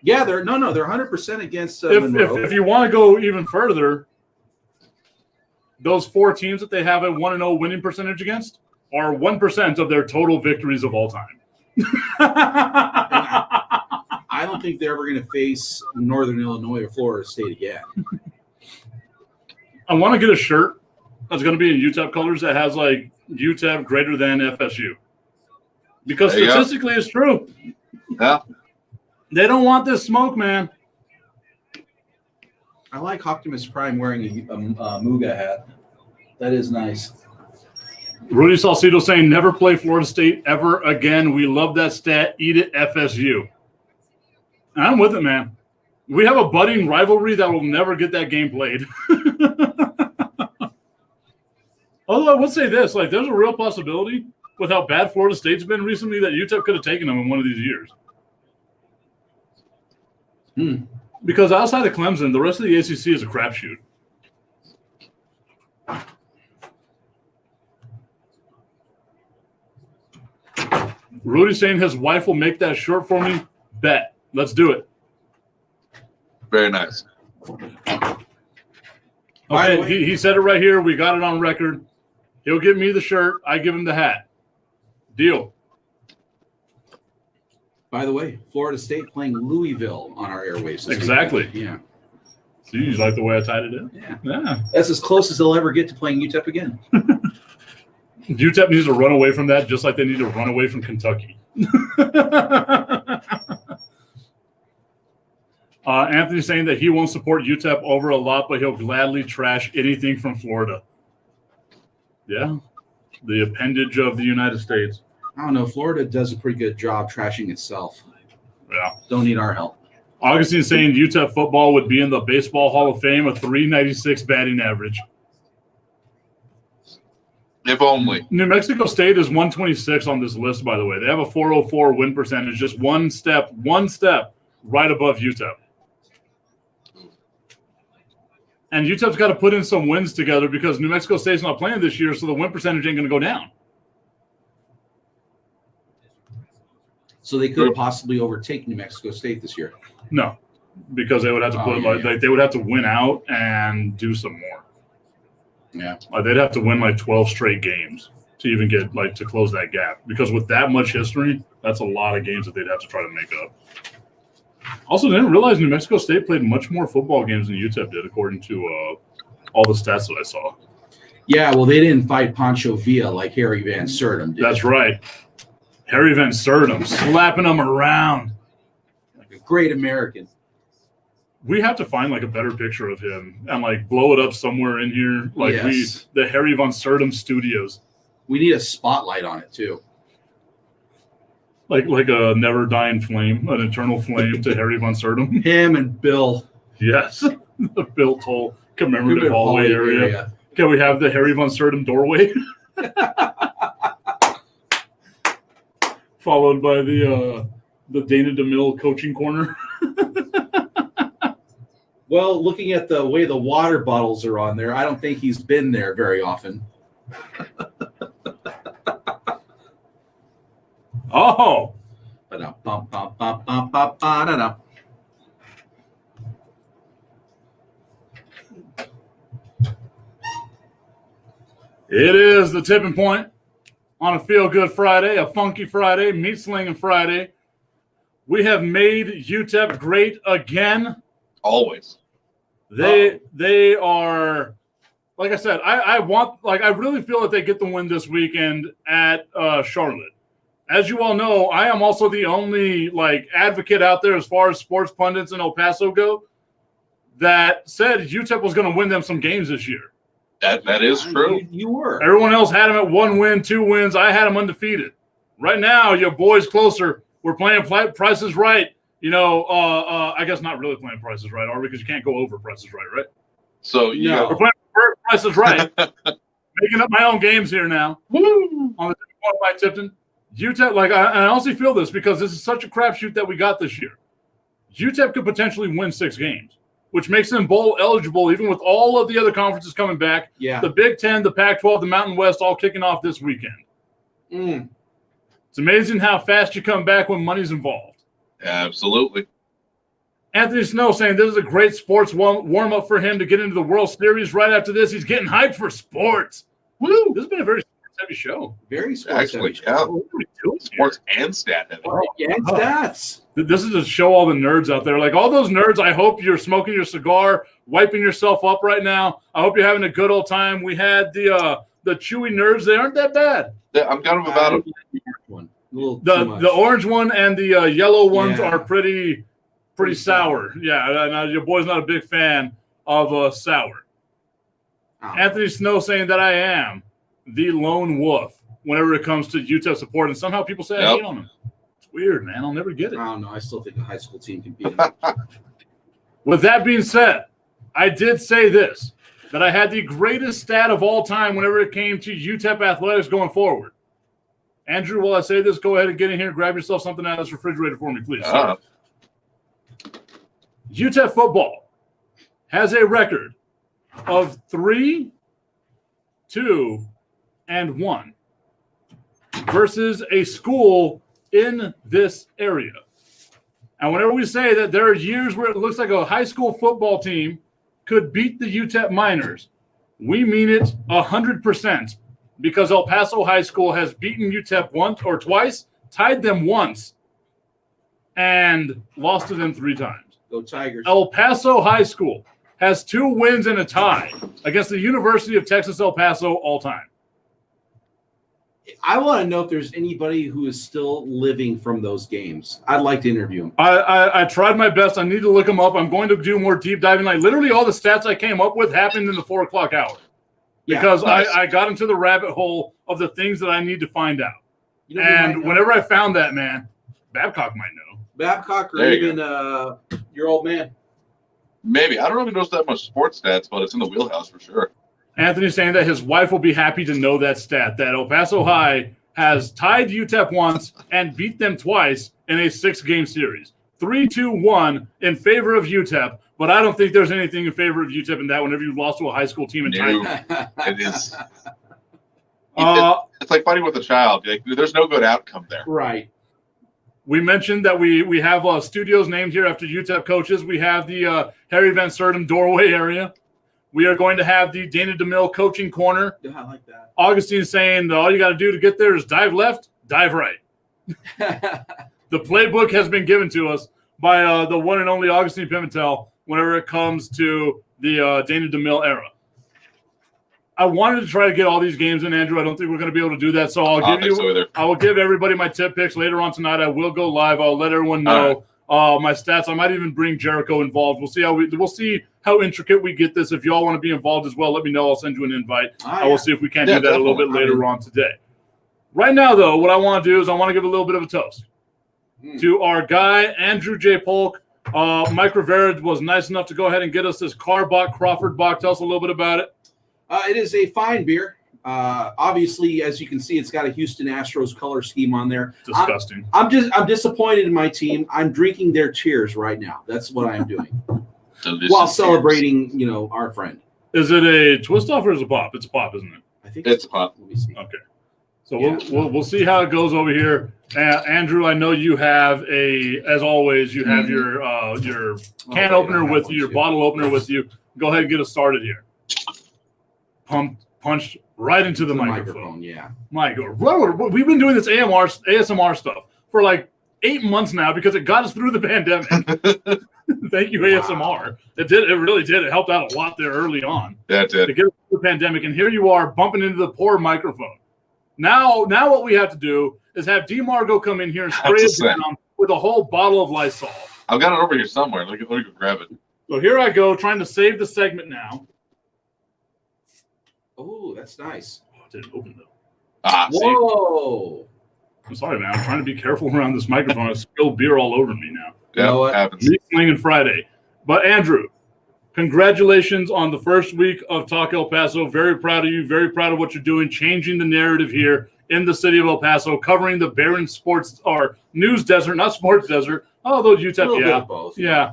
Yeah, they're 100% against Monroe. If you want to go even further, those 4 teams that they have a 1-0 winning percentage against are 1% of their total victories of all time. I don't think they're ever going to face Northern Illinois or Florida State again. I want to get a shirt that's going to be in UTEP colors that has like UTEP greater than FSU. Because statistically it's true. Yeah. They don't want this smoke, man. I like Optimus Prime wearing a Muga hat. That is nice. Rudy Salcido saying never play Florida State ever again. We love that stat. Eat it, FSU. I'm with it, man. We have a budding rivalry that will never get that game played. Although I would say this, there's a real possibility with how bad Florida State's been recently that UTEP could have taken them in one of these years. Because outside of Clemson, the rest of the ACC is a crapshoot. Rudy's saying his wife will make that shirt for me. Bet. Let's do it. Very nice. Okay, he said it right here. We got it on record. He'll give me the shirt. I give him the hat. Deal. By the way, Florida State playing Louisville on our airwaves. Exactly. Yeah. See, you like the way I tied it in? Yeah. That's as close as they'll ever get to playing UTEP again. UTEP needs to run away from that just like they need to run away from Kentucky. Anthony's saying that he won't support UTEP over a lot, but he'll gladly trash anything from Florida. Yeah. The appendage of the United States. I don't know. Florida does a pretty good job trashing itself. Yeah. Don't need our help. Augustine's saying UTEP football would be in the Baseball Hall of Fame, a .396 batting average. If only. New Mexico State is 126 on this list, by the way. They have a 404 win percentage, just one step right above UTEP. And UTEP's got to put in some wins together because New Mexico State's not playing this year, so the win percentage ain't going to go down. So they could possibly overtake New Mexico State this year. No, because they would have to they would have to win out and do some more. Yeah, they'd have to win like 12 straight games to even get like to close that gap. Because with that much history, that's a lot of games that they'd have to try to make up. Also, didn't realize New Mexico State played much more football games than UTEP did, according to all the stats that I saw. Yeah, well, they didn't fight Pancho Villa like Harry Van Sertum did. That's right. Harry Van Sertum slapping them around. Like a great American. We have to find like a better picture of him and like blow it up somewhere in here. Like the Harry Van Sertum Studios. We need a spotlight on it too. Like a never dying flame, an eternal flame to Harry Von Sertum. Him and Bill. Yes. The Bill Toll commemorative hallway area. Can we have the Harry Von Sertum doorway? Followed by the Dana DeMille coaching corner. Well, looking at the way the water bottles are on there, I don't think he's been there very often. Oh. It is the tipping point on a feel-good Friday, a funky Friday, meat-slinging Friday. We have made UTEP great again. Always. They are, like I said, I really feel that they get the win this weekend at Charlotte. As you all know, I am also the only advocate out there as far as sports pundits in El Paso go that said UTEP was going to win them some games this year. That is true. You were. Everyone else had them at 1 win, 2 wins. I had them undefeated. Right now, your boy's closer. We're playing Price is Right. I guess not really playing Price is Right, are we? Because you can't go over Price is Right, right? So we're playing Price is Right. Making up my own games here now. Woo! On the point by Tipton. UTEP, I honestly feel this because this is such a crapshoot that we got this year. UTEP could potentially win 6 games, which makes them bowl eligible, even with all of the other conferences coming back. Yeah. The Big Ten, the Pac-12, the Mountain West, all kicking off this weekend. It's amazing how fast you come back when money's involved. Absolutely. Anthony Snow saying this is a great sports warm-up for him to get into the World Series. Right after this, he's getting hyped for sports. Woo! This has been a very sports-heavy show. Very sports-heavy show. Yeah. What are we doing sports and stat-heavy. And stats. This is to show all the nerds out there. All those nerds, I hope you're smoking your cigar, wiping yourself up right now. I hope you're having a good old time. We had the chewy nerds. They aren't that bad. I'm kind of about it. The orange one and the yellow ones are pretty sour. Yeah, your boy's not a big fan of sour. Anthony Snow saying that I am the lone wolf whenever it comes to UTEP support, and somehow people say I hate on him. It's weird, man. I'll never get it. I don't know. I still think a high school team can beat him. With that being said, I did say this, that I had the greatest stat of all time whenever it came to UTEP athletics going forward. Andrew, while I say this, go ahead and get in here. Grab yourself something out of this refrigerator for me, please. UTEP football has a record of 3-2-1 versus a school in this area. And whenever we say that there are years where it looks like a high school football team could beat the UTEP Miners, we mean it 100%. Because El Paso High School has beaten UTEP once or twice, tied them once, and lost to them 3 times. Go Tigers. El Paso High School has 2 wins and a tie against the University of Texas El Paso all time. I want to know if there's anybody who is still living from those games. I'd like to interview them. I tried my best. I need to look them up. I'm going to do more deep diving. Literally all the stats I came up with happened in the 4 o'clock hour. Because I got into the rabbit hole of the things that I need to find out. And whenever I found that, man, Babcock might know. Babcock or even your old man. Maybe. I don't really know that much sports stats, but it's in the wheelhouse for sure. Anthony's saying that his wife will be happy to know that stat, that El Paso High has tied UTEP once and beat them twice in a 6-game series. 3-2-1 in favor of UTEP, But I don't think there's anything in favor of UTEP in that whenever you lost to a high school team in No, China. it is. It's like fighting with a child. Like, there's no good outcome there. Right. We mentioned that we have studios named here after UTEP coaches. We have the Harry Van Sertem doorway area. We are going to have the Dana DeMille coaching corner. Yeah, I like that. Augustine saying all you got to do to get there is dive left, dive right. The playbook has been given to us by the one and only Augustine Pimentel whenever it comes to the Dana DeMille era. I wanted to try to get all these games in, Andrew. I don't think we're going to be able to do that, so I will give everybody my tip picks later on tonight. I will go live. I'll let everyone know my stats. I might even bring Jericho involved. We'll see how intricate we get this. If y'all want to be involved as well, let me know. I'll send you an invite. I will see if we can do that a little bit later on today. Right now, though, what I want to do is I want to give a little bit of a toast to our guy, Andrew J. Polk. Mike Rivera was nice enough to go ahead and get us this Carbach Crawford Bach. Tell us a little bit about it. It is a fine beer. Obviously, as you can see, it's got a Houston Astros color scheme on there. Disgusting. I'm disappointed in my team. I'm drinking their cheers right now. That's what I am doing while celebrating, our friend. Is it a twist off or is it a pop? It's a pop, isn't it? I think it's a pop. Let me see. Okay. So we'll see how it goes over here. Andrew, I know you have as always, you have your can opener with you, your bottle opener with you. Go ahead and get us started here. Punched right into the microphone. Yeah. My God. We've been doing this ASMR stuff for like 8 months now because it got us through the pandemic. Thank you, ASMR. It did. It really did. It helped out a lot there early on. Yeah, it did. To get us through the pandemic. And here you are bumping into the poor microphone. Now what we have to do is have DeMargo come in here and spray it down with a whole bottle of Lysol. I've got it over here somewhere. Let me go grab it. So here I go, trying to save the segment now. Oh, that's nice. Oh, it didn't open though. Whoa. I'm sorry, man. I'm trying to be careful around this microphone. I spilled beer all over me now. Yeah, it happens. Slinging Friday. But Andrew, congratulations on the first week of Talk El Paso. Very proud of you. Very proud of what you're doing, changing the narrative here in the city of El Paso, covering the barren sports or news desert, not sports desert. Although UTEP, both. Yeah.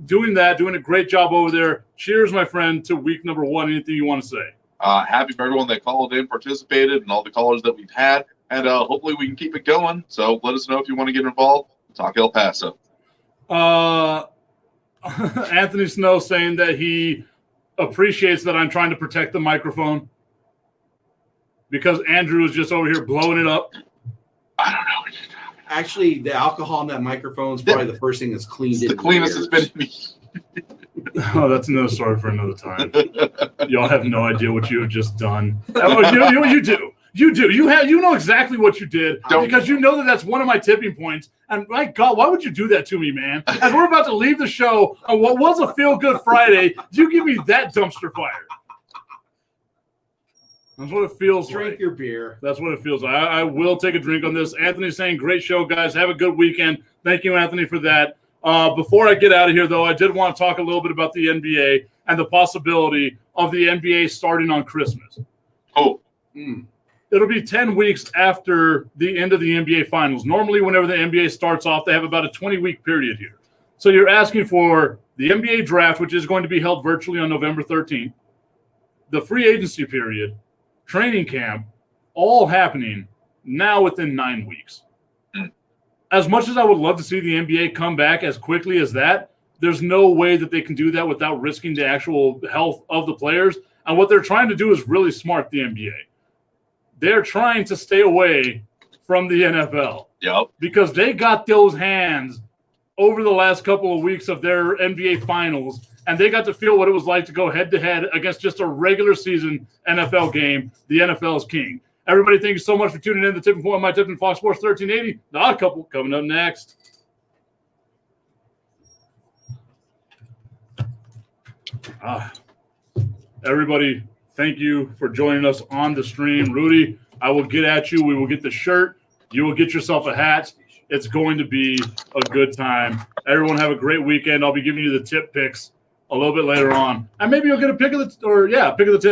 Doing a great job over there. Cheers, my friend, to week number 1. Anything you want to say? Happy for everyone that called in, participated, and all the callers that we've had. And hopefully we can keep it going. So let us know if you want to get involved. Talk El Paso. Anthony Snow saying that he appreciates that I'm trying to protect the microphone because Andrew is just over here blowing it up. I don't know what you're talking about. Actually, the alcohol in that microphone is probably the first thing that's cleaned. It's the cleanest it's been me. Oh, that's another story for another time. Y'all have no idea what you have just done. You do. You know exactly what you did because you know that's one of my tipping points. And my God, why would you do that to me, man? As we're about to leave the show on what was a feel-good Friday, you give me that dumpster fire. That's what it feels like. Drink your beer. That's what it feels like. I will take a drink on this. Anthony's saying, great show, guys. Have a good weekend. Thank you, Anthony, for that. Before I get out of here, though, I did want to talk a little bit about the NBA and the possibility of the NBA starting on Christmas. Oh. It'll be 10 weeks after the end of the NBA Finals. Normally, whenever the NBA starts off, they have about a 20-week period here. So you're asking for the NBA draft, which is going to be held virtually on November 13th, the free agency period, training camp, all happening now within 9 weeks. As much as I would love to see the NBA come back as quickly as that, there's no way that they can do that without risking the actual health of the players. And what they're trying to do is really smart, the NBA. They're trying to stay away from the NFL. Yep. Because they got those hands over the last couple of weeks of their NBA Finals, and they got to feel what it was like to go head-to-head against just a regular season NFL game. The NFL is king. Everybody, thank you so much for tuning in to Tipping Point, my Tipping Fox Sports 1380. The Odd Couple coming up next. Everybody, thank you for joining us on the stream. Rudy, I will get at you. We will get the shirt. You will get yourself a hat. It's going to be a good time. Everyone have a great weekend. I'll be giving you the tip picks a little bit later on. And maybe you'll get a pick of the tip.